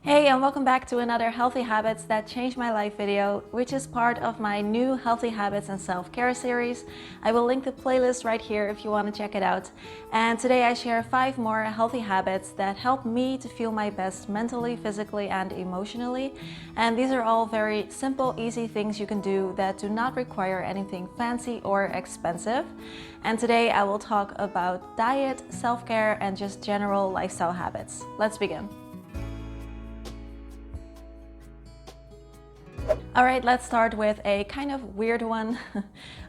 Hey, and welcome back to another Healthy Habits That Changed My Life video, which is part of my new Healthy Habits and Self-Care series. I will link the playlist right here if you want to check it out. And today I share 5 more healthy habits that help me to feel my best mentally, physically, and emotionally. And these are all very simple, easy things you can do that do not require anything fancy or expensive. And today I will talk about diet, self-care, and just general lifestyle habits. Let's begin. All right, let's start with a kind of weird one,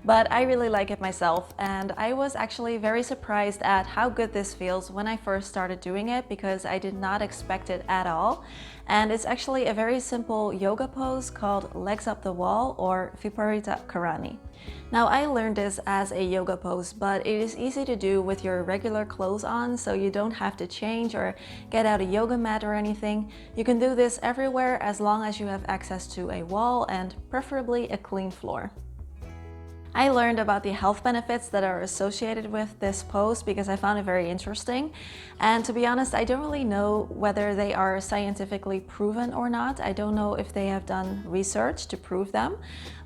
but I really like it myself. And I was actually very surprised at how good this feels when I first started doing it because I did not expect it at all. And it's actually a very simple yoga pose called legs up the wall or Viparita Karani. Now, I learned this as a yoga pose, but it is easy to do with your regular clothes on, so you don't have to change or get out a yoga mat or anything. You can do this everywhere as long as you have access to a wall and preferably a clean floor. I learned about the health benefits that are associated with this pose because I found it very interesting. And to be honest, I don't really know whether they are scientifically proven or not. I don't know if they have done research to prove them,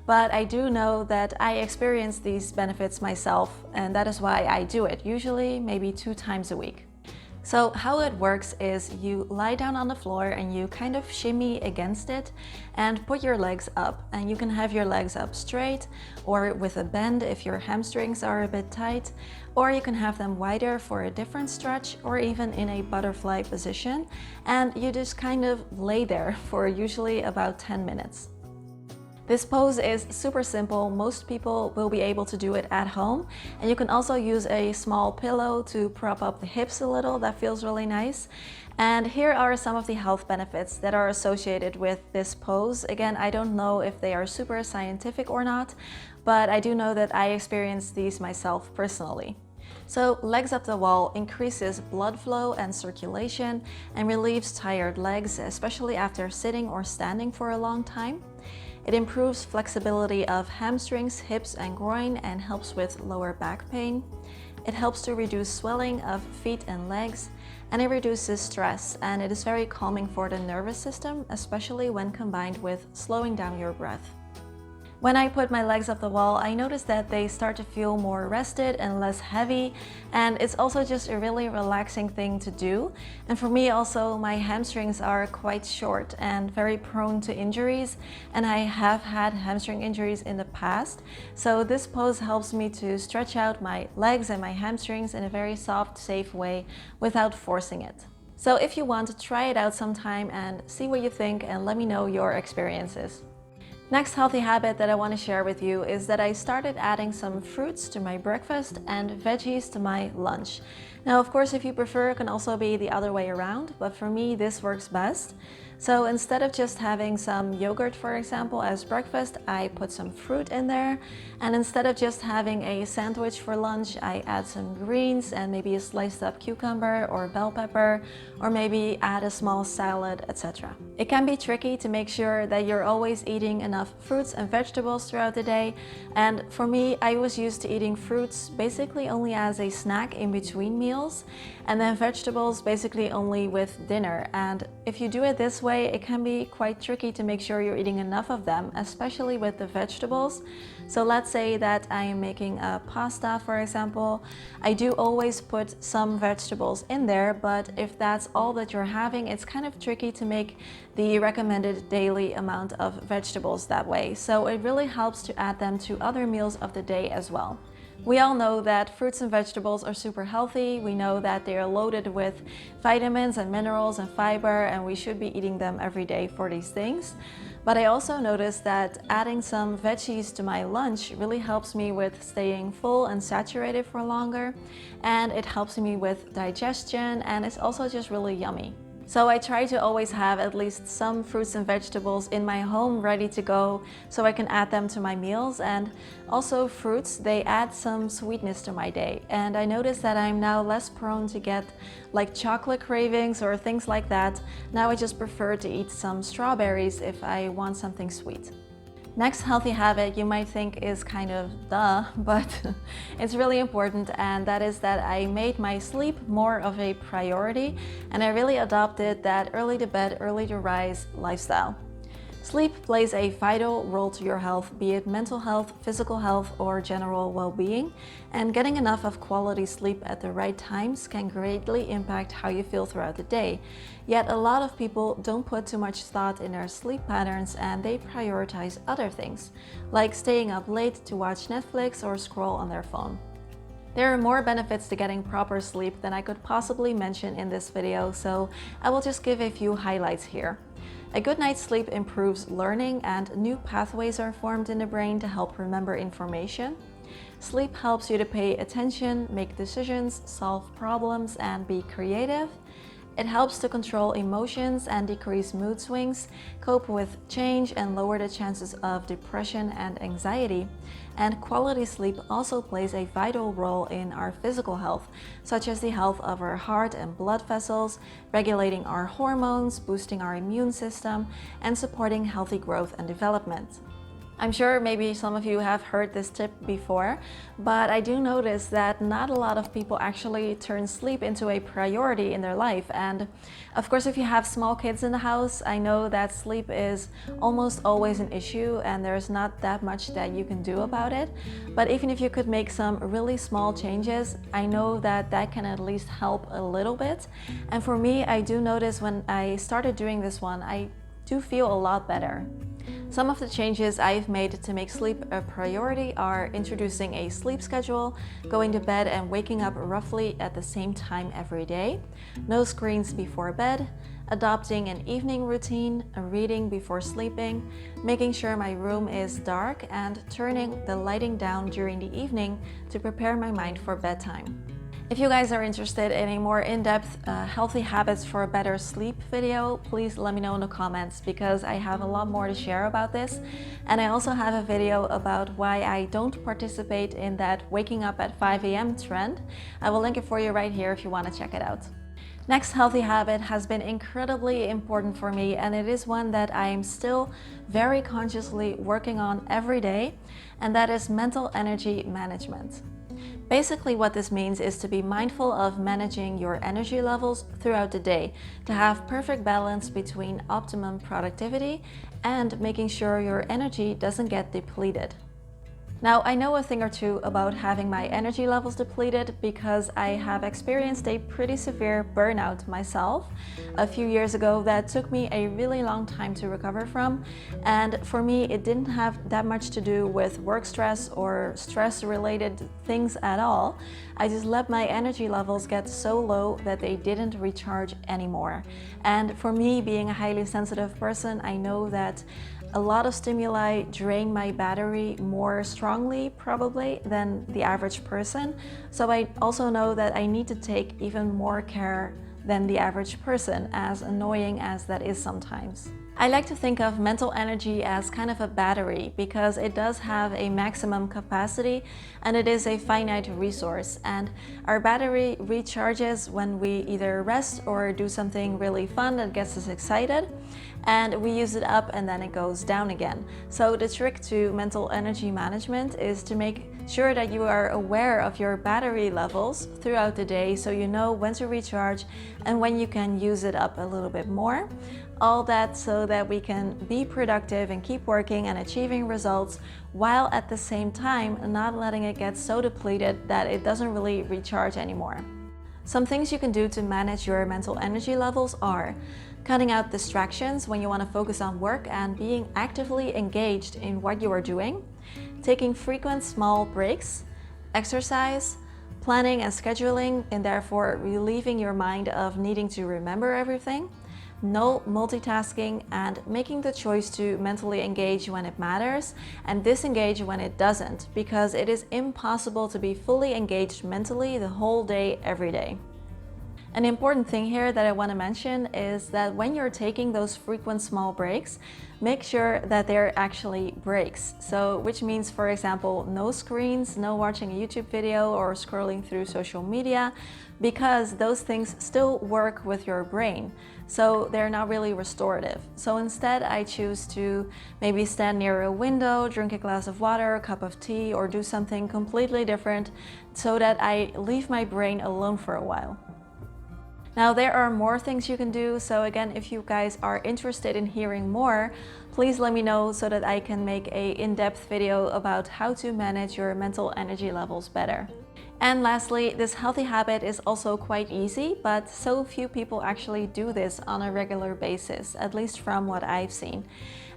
but I do know that I experience these benefits myself, and that is why I do it, usually maybe 2 times a week. So how it works is you lie down on the floor and you kind of shimmy against it and put your legs up. And you can have your legs up straight or with a bend if your hamstrings are a bit tight, or you can have them wider for a different stretch or even in a butterfly position. And you just kind of lay there for usually about 10 minutes. This pose is super simple. Most people will be able to do it at home. And you can also use a small pillow to prop up the hips a little. That feels really nice. And here are some of the health benefits that are associated with this pose. Again, I don't know if they are super scientific or not, but I do know that I experienced these myself personally. So legs up the wall increases blood flow and circulation and relieves tired legs, especially after sitting or standing for a long time. It improves flexibility of hamstrings, hips, and groin and helps with lower back pain. It helps to reduce swelling of feet and legs, and it reduces stress, and it is very calming for the nervous system, especially when combined with slowing down your breath. When I put my legs up the wall, I noticed that they start to feel more rested and less heavy, and it's also just a really relaxing thing to do. And for me also, my hamstrings are quite short and very prone to injuries, and I have had hamstring injuries in the past. So this pose helps me to stretch out my legs and my hamstrings in a very soft, safe way without forcing it. So if you want to try it out sometime and see what you think and let me know your experiences. Next healthy habit that I want to share with you is that I started adding some fruits to my breakfast and veggies to my lunch. Now, of course, if you prefer, it can also be the other way around, but for me, this works best. So instead of just having some yogurt, for example, as breakfast, I put some fruit in there. And instead of just having a sandwich for lunch, I add some greens and maybe a sliced up cucumber or bell pepper, or maybe add a small salad, etc. It can be tricky to make sure that you're always eating enough fruits and vegetables throughout the day. And for me, I was used to eating fruits basically only as a snack in between meals, and then vegetables basically only with dinner. And if you do it this way, it can be quite tricky to make sure you're eating enough of them, especially with the vegetables. So let's say that I am making a pasta, for example. I do always put some vegetables in there, but if that's all that you're having, it's kind of tricky to make the recommended daily amount of vegetables that way. So it really helps to add them to other meals of the day as well. We all know that fruits and vegetables are super healthy. We know that they are loaded with vitamins and minerals and fiber, and we should be eating them every day for these things. But I also noticed that adding some veggies to my lunch really helps me with staying full and saturated for longer, and it helps me with digestion, and it's also just really yummy. So I try to always have at least some fruits and vegetables in my home ready to go so I can add them to my meals. And also fruits, they add some sweetness to my day. And I noticed that I'm now less prone to get like chocolate cravings or things like that. Now I just prefer to eat some strawberries if I want something sweet. Next healthy habit you might think is kind of duh, but it's really important, and that is that I made my sleep more of a priority, and I really adopted that early to bed, early to rise lifestyle. Sleep plays a vital role to your health, be it mental health, physical health, or general well-being, and getting enough of quality sleep at the right times can greatly impact how you feel throughout the day. Yet a lot of people don't put too much thought in their sleep patterns, and they prioritize other things, like staying up late to watch Netflix or scroll on their phone. There are more benefits to getting proper sleep than I could possibly mention in this video, so I will just give a few highlights here. A good night's sleep improves learning, and new pathways are formed in the brain to help remember information. Sleep helps you to pay attention, make decisions, solve problems, and be creative. It helps to control emotions and decrease mood swings, cope with change, and lower the chances of depression and anxiety. And quality sleep also plays a vital role in our physical health, such as the health of our heart and blood vessels, regulating our hormones, boosting our immune system, and supporting healthy growth and development. I'm sure maybe some of you have heard this tip before, but I do notice that not a lot of people actually turn sleep into a priority in their life. And of course, if you have small kids in the house, I know that sleep is almost always an issue and there's not that much that you can do about it. But even if you could make some really small changes, I know that that can at least help a little bit. And for me, I do notice when I started doing this one, I do feel a lot better. Some of the changes I've made to make sleep a priority are introducing a sleep schedule, going to bed and waking up roughly at the same time every day, no screens before bed, adopting an evening routine, reading before sleeping, making sure my room is dark, and turning the lighting down during the evening to prepare my mind for bedtime. If you guys are interested in a more in-depth healthy habits for a better sleep video, please let me know in the comments, because I have a lot more to share about this. And I also have a video about why I don't participate in that waking up at 5 a.m. trend. I will link it for you right here if you want to check it out. Next healthy habit has been incredibly important for me, and it is one that I am still very consciously working on every day, and that is mental energy management. Basically, what this means is to be mindful of managing your energy levels throughout the day, to have perfect balance between optimum productivity and making sure your energy doesn't get depleted. Now, I know a thing or two about having my energy levels depleted because I have experienced a pretty severe burnout myself a few years ago that took me a really long time to recover from. And for me, it didn't have that much to do with work stress or stress-related things at all. I just let my energy levels get so low that they didn't recharge anymore. And for me, being a highly sensitive person, I know that a lot of stimuli drain my battery more strongly probably than the average person. So I also know that I need to take even more care than the average person, as annoying as that is sometimes. I like to think of mental energy as kind of a battery because it does have a maximum capacity and it is a finite resource, and our battery recharges when we either rest or do something really fun that gets us excited, and we use it up and then it goes down again. So the trick to mental energy management is to make sure that you are aware of your battery levels throughout the day so you know when to recharge and when you can use it up a little bit more. All that so that we can be productive and keep working and achieving results, while at the same time not letting it get so depleted that it doesn't really recharge anymore. Some things you can do to manage your mental energy levels are cutting out distractions when you want to focus on work and being actively engaged in what you are doing, taking frequent small breaks, exercise, planning and scheduling, and therefore relieving your mind of needing to remember everything, no multitasking, and making the choice to mentally engage when it matters and disengage when it doesn't, because it is impossible to be fully engaged mentally the whole day, every day. An important thing here that I want to mention is that when you're taking those frequent small breaks, make sure that they're actually breaks. So, which means, for example, no screens, no watching a YouTube video or scrolling through social media, because those things still work with your brain. So they're not really restorative. So instead, I choose to maybe stand near a window, drink a glass of water, a cup of tea, or do something completely different so that I leave my brain alone for a while. Now, there are more things you can do, so again, if you guys are interested in hearing more, please let me know so that I can make an in-depth video about how to manage your mental energy levels better. And lastly, this healthy habit is also quite easy, but so few people actually do this on a regular basis, at least from what I've seen.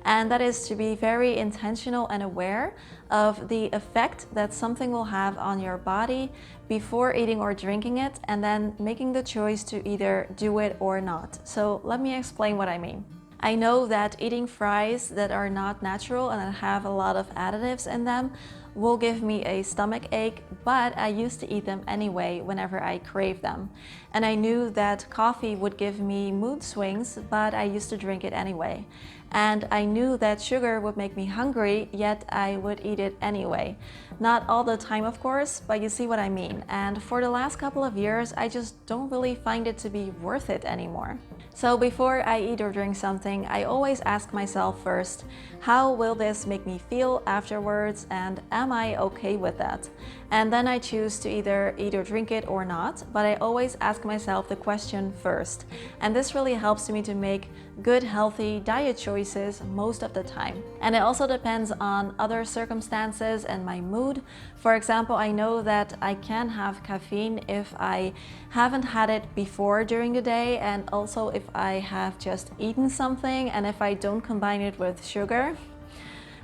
And that is to be very intentional and aware of the effect that something will have on your body before eating or drinking it, and then making the choice to either do it or not. So let me explain what I mean. I know that eating fries that are not natural and that have a lot of additives in them will give me a stomach ache, but I used to eat them anyway whenever I crave them. And I knew that coffee would give me mood swings, but I used to drink it anyway. And I knew that sugar would make me hungry, yet I would eat it anyway. Not all the time, of course, but you see what I mean. And for the last couple of years, I just don't really find it to be worth it anymore. So before I eat or drink something, I always ask myself first, how will this make me feel afterwards, and am I okay with that? And then I choose to either eat or drink it or not, but I always ask myself the question first. And this really helps me to make good, healthy diet choices most of the time. And it also depends on other circumstances and my mood. For example, I know that I can have caffeine if I haven't had it before during the day, and also if I have just eaten something, and if I don't combine it with sugar,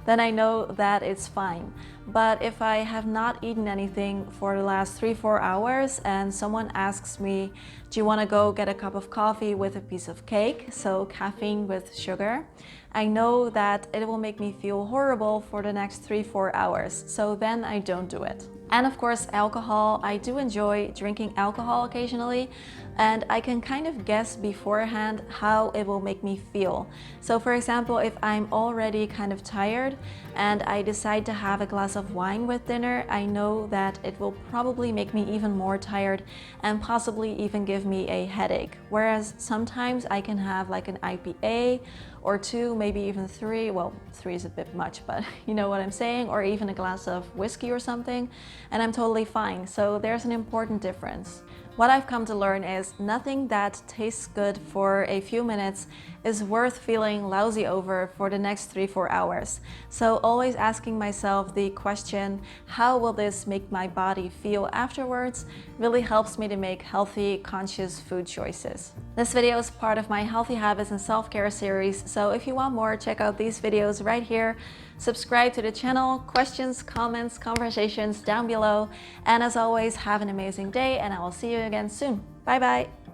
then I know that it's fine. But if I have not eaten anything for the last 3-4 hours and someone asks me, do you want to go get a cup of coffee with a piece of cake, so caffeine with sugar, I know that it will make me feel horrible for the next 3-4 hours, so then I don't do it. And of course, alcohol. I do enjoy drinking alcohol occasionally, and I can kind of guess beforehand how it will make me feel. So for example, if I'm already kind of tired and I decide to have a glass of wine with dinner, I know that it will probably make me even more tired and possibly even give me a headache. Whereas sometimes I can have like an IPA or 2, maybe even 3, well, 3 is a bit much, but you know what I'm saying, or even a glass of whiskey or something, and I'm totally fine. So there's an important difference. What I've come to learn is nothing that tastes good for a few minutes is worth feeling lousy over for the next 3-4 hours. So always asking myself the question, how will this make my body feel afterwards, really helps me to make healthy, conscious food choices. This video is part of my Healthy Habits and Self-Care series, so if you want more, check out these videos right here. Subscribe to the channel, questions, comments, conversations down below. And as always, have an amazing day, and I will see you again soon. Bye bye.